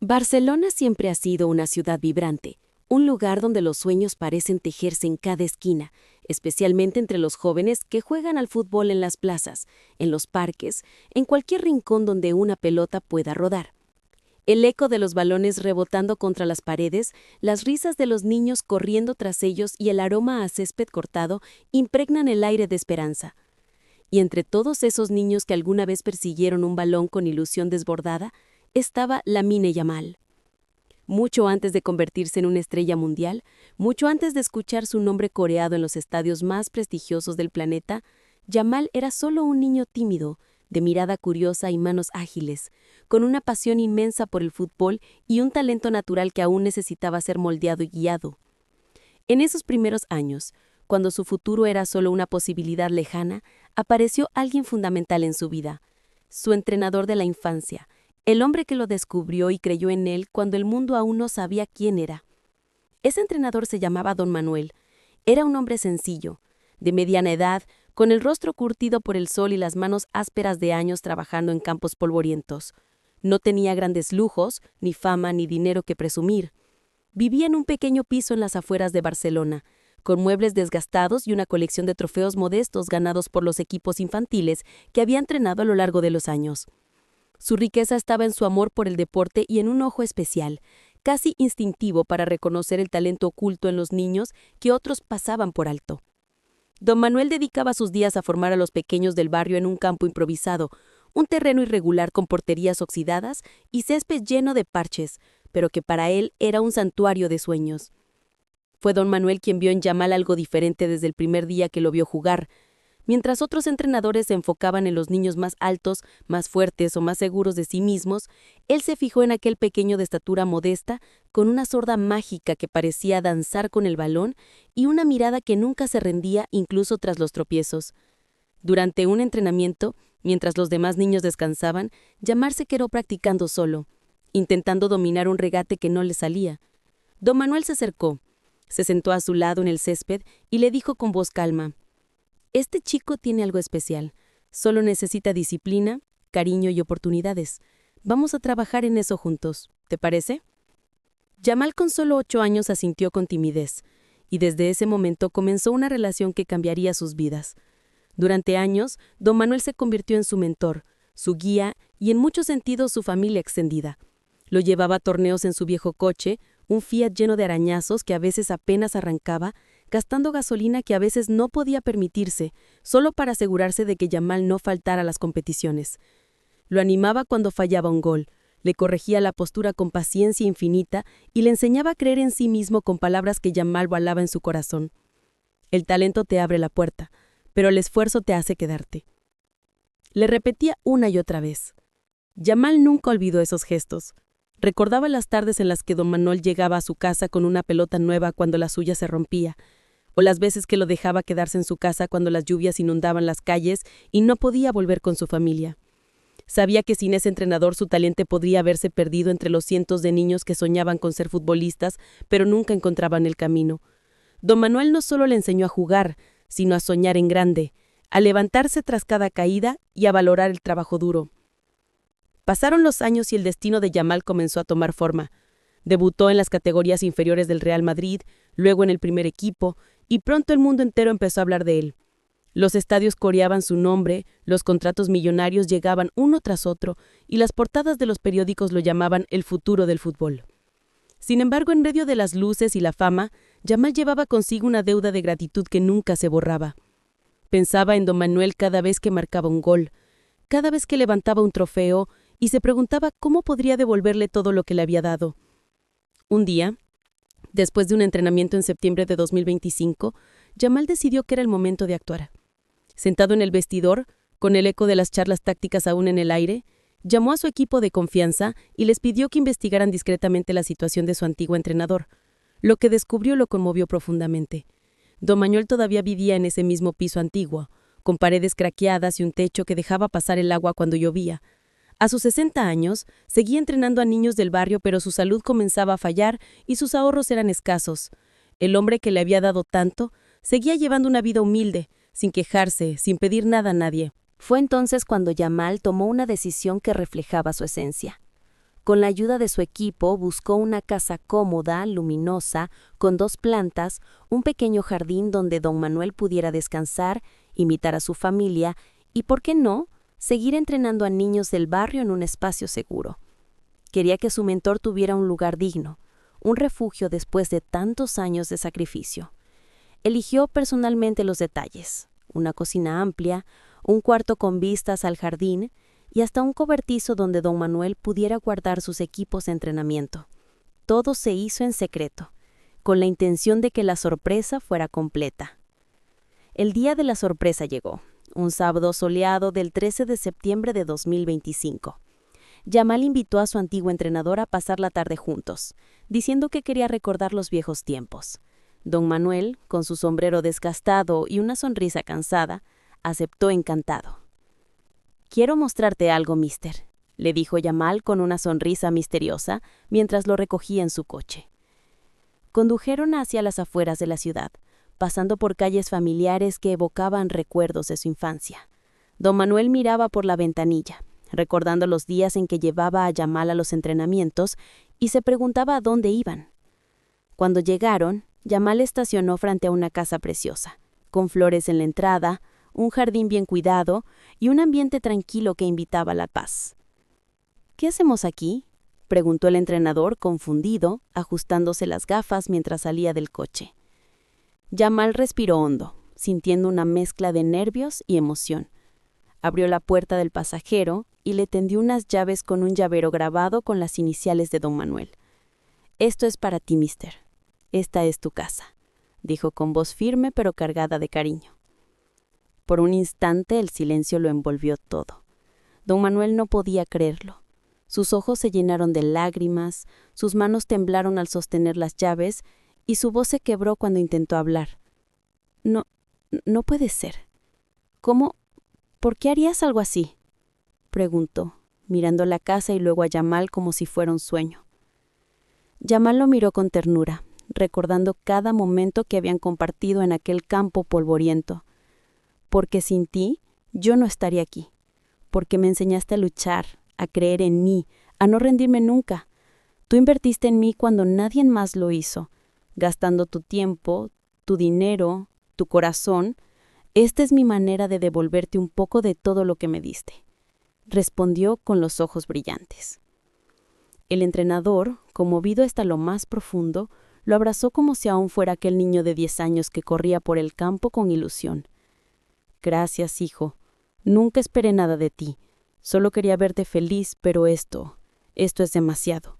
Barcelona siempre ha sido una ciudad vibrante, un lugar donde los sueños parecen tejerse en cada esquina, especialmente entre los jóvenes que juegan al fútbol en las plazas, en los parques, en cualquier rincón donde una pelota pueda rodar. El eco de los balones rebotando contra las paredes, las risas de los niños corriendo tras ellos y el aroma a césped cortado impregnan el aire de esperanza. Y entre todos esos niños que alguna vez persiguieron un balón con ilusión desbordada, estaba Lamine Yamal. Mucho antes de convertirse en una estrella mundial, mucho antes de escuchar su nombre coreado en los estadios más prestigiosos del planeta, Yamal era solo un niño tímido, de mirada curiosa y manos ágiles, con una pasión inmensa por el fútbol y un talento natural que aún necesitaba ser moldeado y guiado. En esos primeros años, cuando su futuro era solo una posibilidad lejana, apareció alguien fundamental en su vida, su entrenador de la infancia, el hombre que lo descubrió y creyó en él cuando el mundo aún no sabía quién era. Ese entrenador se llamaba Don Manuel. Era un hombre sencillo, de mediana edad, con el rostro curtido por el sol y las manos ásperas de años trabajando en campos polvorientos. No tenía grandes lujos, ni fama, ni dinero que presumir. Vivía en un pequeño piso en las afueras de Barcelona, con muebles desgastados y una colección de trofeos modestos ganados por los equipos infantiles que había entrenado a lo largo de los años. Su riqueza estaba en su amor por el deporte y en un ojo especial, casi instintivo para reconocer el talento oculto en los niños que otros pasaban por alto. Don Manuel dedicaba sus días a formar a los pequeños del barrio en un campo improvisado, un terreno irregular con porterías oxidadas y césped lleno de parches, pero que para él era un santuario de sueños. Fue Don Manuel quien vio en Yamal algo diferente desde el primer día que lo vio jugar. Mientras otros entrenadores se enfocaban en los niños más altos, más fuertes o más seguros de sí mismos, él se fijó en aquel pequeño de estatura modesta, con una sorda mágica que parecía danzar con el balón y una mirada que nunca se rendía incluso tras los tropiezos. Durante un entrenamiento, mientras los demás niños descansaban, Yamal se quedó practicando solo, intentando dominar un regate que no le salía. Don Manuel se acercó, se sentó a su lado en el césped y le dijo con voz calma: «Este chico tiene algo especial. Solo necesita disciplina, cariño y oportunidades. Vamos a trabajar en eso juntos. ¿Te parece?». Yamal con solo 8 años asintió con timidez, y desde ese momento comenzó una relación que cambiaría sus vidas. Durante años, Don Manuel se convirtió en su mentor, su guía y en muchos sentidos su familia extendida. Lo llevaba a torneos en su viejo coche, un Fiat lleno de arañazos que a veces apenas arrancaba, gastando gasolina que a veces no podía permitirse, solo para asegurarse de que Yamal no faltara a las competiciones. Lo animaba cuando fallaba un gol, le corregía la postura con paciencia infinita y le enseñaba a creer en sí mismo con palabras que Yamal balaba en su corazón. El talento te abre la puerta, pero el esfuerzo te hace quedarte. Le repetía una y otra vez. Yamal nunca olvidó esos gestos. Recordaba las tardes en las que Don Manuel llegaba a su casa con una pelota nueva cuando la suya se rompía, o las veces que lo dejaba quedarse en su casa cuando las lluvias inundaban las calles y no podía volver con su familia. Sabía que sin ese entrenador su talento podría haberse perdido entre los cientos de niños que soñaban con ser futbolistas, pero nunca encontraban el camino. Don Manuel no solo le enseñó a jugar, sino a soñar en grande, a levantarse tras cada caída y a valorar el trabajo duro. Pasaron los años y el destino de Yamal comenzó a tomar forma. Debutó en las categorías inferiores del Real Madrid, luego en el primer equipo, y pronto el mundo entero empezó a hablar de él. Los estadios coreaban su nombre, los contratos millonarios llegaban uno tras otro, y las portadas de los periódicos lo llamaban el futuro del fútbol. Sin embargo, en medio de las luces y la fama, Yamal llevaba consigo una deuda de gratitud que nunca se borraba. Pensaba en Don Manuel cada vez que marcaba un gol, cada vez que levantaba un trofeo, y se preguntaba cómo podría devolverle todo lo que le había dado. Un día, después de un entrenamiento en septiembre de 2025, Yamal decidió que era el momento de actuar. Sentado en el vestidor, con el eco de las charlas tácticas aún en el aire, llamó a su equipo de confianza y les pidió que investigaran discretamente la situación de su antiguo entrenador. Lo que descubrió lo conmovió profundamente. Don Manuel todavía vivía en ese mismo piso antiguo, con paredes craqueadas y un techo que dejaba pasar el agua cuando llovía. A sus 60 años, seguía entrenando a niños del barrio, pero su salud comenzaba a fallar y sus ahorros eran escasos. El hombre que le había dado tanto, seguía llevando una vida humilde, sin quejarse, sin pedir nada a nadie. Fue entonces cuando Yamal tomó una decisión que reflejaba su esencia. Con la ayuda de su equipo, buscó una casa cómoda, luminosa, con 2 plantas, un pequeño jardín donde don Manuel pudiera descansar, invitar a su familia y, ¿por qué no?, seguir entrenando a niños del barrio en un espacio seguro. Quería que su mentor tuviera un lugar digno, un refugio después de tantos años de sacrificio. Eligió personalmente los detalles: una cocina amplia, un cuarto con vistas al jardín y hasta un cobertizo donde don Manuel pudiera guardar sus equipos de entrenamiento. Todo se hizo en secreto, con la intención de que la sorpresa fuera completa. El día de la sorpresa llegó, un sábado soleado del 13 de septiembre de 2025. Yamal invitó a su antiguo entrenador a pasar la tarde juntos, diciendo que quería recordar los viejos tiempos. Don Manuel, con su sombrero desgastado y una sonrisa cansada, aceptó encantado. «Quiero mostrarte algo, mister», le dijo Yamal con una sonrisa misteriosa mientras lo recogía en su coche. Condujeron hacia las afueras de la ciudad, pasando por calles familiares que evocaban recuerdos de su infancia. Don Manuel miraba por la ventanilla, recordando los días en que llevaba a Yamal a los entrenamientos y se preguntaba a dónde iban. Cuando llegaron, Yamal estacionó frente a una casa preciosa, con flores en la entrada, un jardín bien cuidado y un ambiente tranquilo que invitaba a la paz. «¿Qué hacemos aquí?», preguntó el entrenador, confundido, ajustándose las gafas mientras salía del coche. Yamal respiró hondo, sintiendo una mezcla de nervios y emoción. Abrió la puerta del pasajero y le tendió unas llaves con un llavero grabado con las iniciales de don Manuel. «Esto es para ti, mister. Esta es tu casa», dijo con voz firme pero cargada de cariño. Por un instante el silencio lo envolvió todo. Don Manuel no podía creerlo. Sus ojos se llenaron de lágrimas, sus manos temblaron al sostener las llaves y su voz se quebró cuando intentó hablar. No puede ser. ¿Cómo? ¿Por qué harías algo así?», preguntó, mirando la casa y luego a Yamal como si fuera un sueño. Yamal lo miró con ternura, recordando cada momento que habían compartido en aquel campo polvoriento. «Porque sin ti, yo no estaría aquí. Porque me enseñaste a luchar, a creer en mí, a no rendirme nunca. Tú invertiste en mí cuando nadie más lo hizo, gastando tu tiempo, tu dinero, tu corazón. Esta es mi manera de devolverte un poco de todo lo que me diste», respondió con los ojos brillantes. El entrenador, conmovido hasta lo más profundo, lo abrazó como si aún fuera aquel niño de 10 años que corría por el campo con ilusión. «Gracias, hijo. Nunca esperé nada de ti. Solo quería verte feliz, pero esto es demasiado.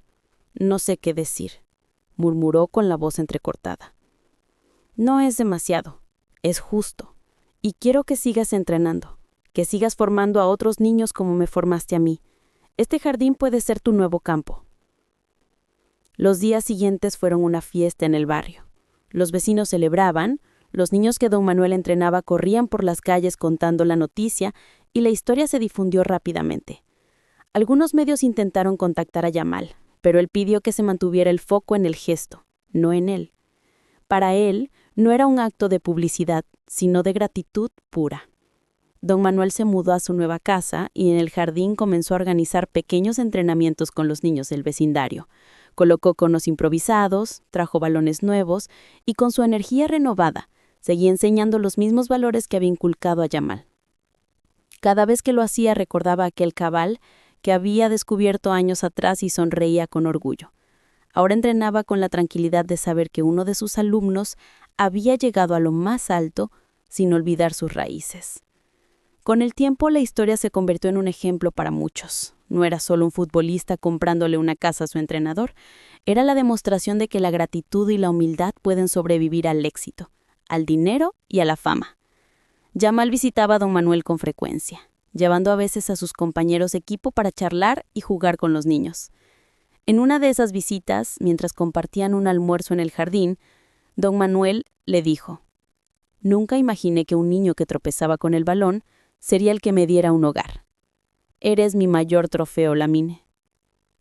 No sé qué decir», murmuró con la voz entrecortada. «No es demasiado, es justo. Y quiero que sigas entrenando, que sigas formando a otros niños como me formaste a mí. Este jardín puede ser tu nuevo campo». Los días siguientes fueron una fiesta en el barrio. Los vecinos celebraban, los niños que don Manuel entrenaba corrían por las calles contando la noticia y la historia se difundió rápidamente. Algunos medios intentaron contactar a Yamal, pero él pidió que se mantuviera el foco en el gesto, no en él. Para él, no era un acto de publicidad, sino de gratitud pura. Don Manuel se mudó a su nueva casa y en el jardín comenzó a organizar pequeños entrenamientos con los niños del vecindario. Colocó conos improvisados, trajo balones nuevos y con su energía renovada, seguía enseñando los mismos valores que había inculcado a Yamal. Cada vez que lo hacía recordaba aquel cabal que había descubierto años atrás y sonreía con orgullo. Ahora entrenaba con la tranquilidad de saber que uno de sus alumnos había llegado a lo más alto sin olvidar sus raíces. Con el tiempo la historia se convirtió en un ejemplo para muchos. No era solo un futbolista comprándole una casa a su entrenador, era la demostración de que la gratitud y la humildad pueden sobrevivir al éxito, al dinero y a la fama. Yamal visitaba a don Manuel con frecuencia, llevando a veces a sus compañeros de equipo para charlar y jugar con los niños. En una de esas visitas, mientras compartían un almuerzo en el jardín, don Manuel le dijo: «Nunca imaginé que un niño que tropezaba con el balón sería el que me diera un hogar. Eres mi mayor trofeo, Lamine».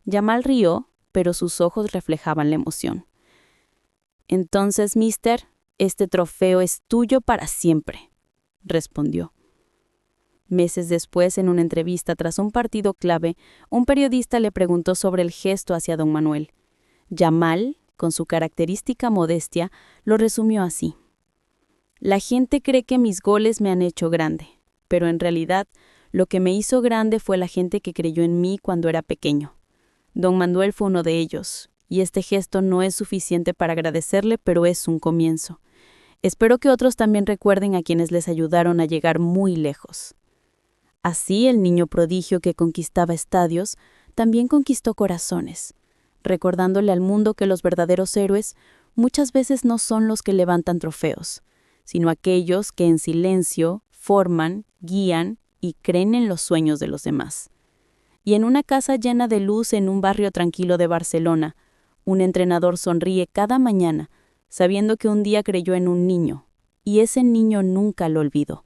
Yamal rió, pero sus ojos reflejaban la emoción. «Entonces, mister, este trofeo es tuyo para siempre», respondió. Meses después, en una entrevista tras un partido clave, un periodista le preguntó sobre el gesto hacia don Manuel. Yamal, con su característica modestia, lo resumió así: la gente cree que mis goles me han hecho grande, pero en realidad lo que me hizo grande fue la gente que creyó en mí cuando era pequeño. Don Manuel fue uno de ellos, y este gesto no es suficiente para agradecerle, pero es un comienzo. Espero que otros también recuerden a quienes les ayudaron a llegar muy lejos. Así, el niño prodigio que conquistaba estadios también conquistó corazones, recordándole al mundo que los verdaderos héroes muchas veces no son los que levantan trofeos, sino aquellos que en silencio forman, guían y creen en los sueños de los demás. Y en una casa llena de luz en un barrio tranquilo de Barcelona, un entrenador sonríe cada mañana, sabiendo que un día creyó en un niño, y ese niño nunca lo olvidó.